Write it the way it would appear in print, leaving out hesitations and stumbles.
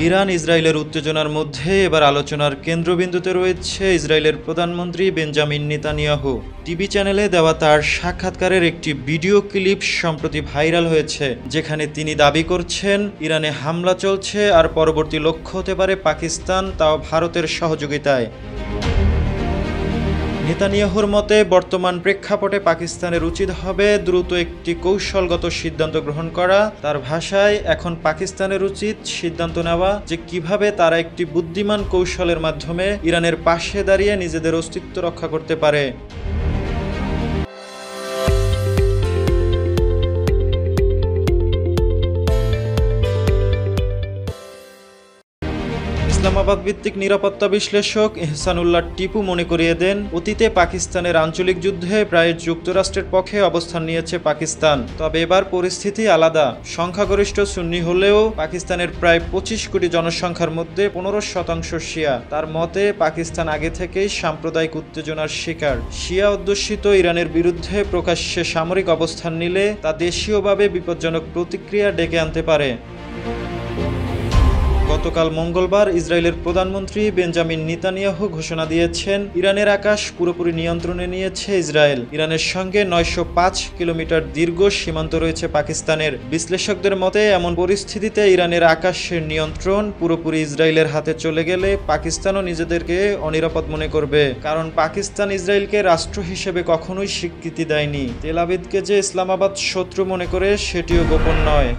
Iran ইসরায়েলের উত্তেজনার মধ্যে এবার আলোচনার কেন্দ্রবিন্দুতে রয়েছে ইসরায়েলের প্রধানমন্ত্রী বেঞ্জামিন নেতানিয়াহু। টিভি চ্যানেলে দেওয়া তার সাক্ষাৎকারের একটি ভিডিও ক্লিপ সম্প্রতি ভাইরাল হয়েছে, যেখানে তিনি দাবি করছেন ইরানে হামলা চলছে আর পরবর্তী লক্ষ্য হতে পারে পাকিস্তান, তাও ভারতের সহযোগিতায়। নেতানিয়াহুর মতে বর্তমান প্রেক্ষাপটে পাকিস্তানের উচিত হবে দ্রুত একটি কৌশলগত সিদ্ধান্ত গ্রহণ করা। তার ভাষায়, এখন পাকিস্তানের উচিত সিদ্ধান্ত নেওয়া যে কিভাবে তারা একটি বুদ্ধিমান কৌশলের মাধ্যমে ইরানের পাশে দাঁড়িয়ে নিজেদের অস্তিত্ব রক্ষা করতে পারে। ইসলামাবাদ ভিত্তিক নিরাপত্তা বিশ্লেষক এহসানুল্লাহ টিপু মনে করিয়ে দেন, অতীতে পাকিস্তানের আঞ্চলিক যুদ্ধে প্রায় যুক্তরাষ্ট্রের পক্ষে অবস্থান নিয়েছে পাকিস্তান, তবে এবার পরিস্থিতি আলাদা। সংখ্যাগরিষ্ঠ সুন্নি হলেও পাকিস্তানের প্রায় 25 কোটি জনসংখ্যার মধ্যে 15% শিয়া। তার মতে, পাকিস্তান আগে থেকেই সাম্প্রদায়িক উত্তেজনার শিকার। শিয়া অধ্যুষিত ইরানের বিরুদ্ধে প্রকাশ্যে সামরিক অবস্থান নিলে তা দেশীয়ভাবে বিপজ্জনক প্রতিক্রিয়া ডেকে আনতে পারে। গতকাল মঙ্গলবার ইসরায়েলের প্রধানমন্ত্রী বেঞ্জামিন নেতানিয়াহু ঘোষণা দিয়েছেন, ইরানের আকাশ পুরোপুরি নিয়ন্ত্রণে নিয়েছে ইসরায়েল। ইরানের সঙ্গে 905 কিলোমিটার দীর্ঘ সীমান্ত রয়েছে পাকিস্তানের। বিশ্লেষকদের মতে, এমন পরিস্থিতিতে ইরানের আকাশের নিয়ন্ত্রণ পুরোপুরি ইসরায়েলের হাতে চলে গেলে পাকিস্তানও নিজেদেরকে অনিরাপদ মনে করবে, কারণ পাকিস্তান ইসরায়েলকে রাষ্ট্র হিসেবে কখনোই স্বীকৃতি দেয়নি। তেল আবিবকে যে ইসলামাবাদ শত্রু মনে করে সেটিও গোপন নয়।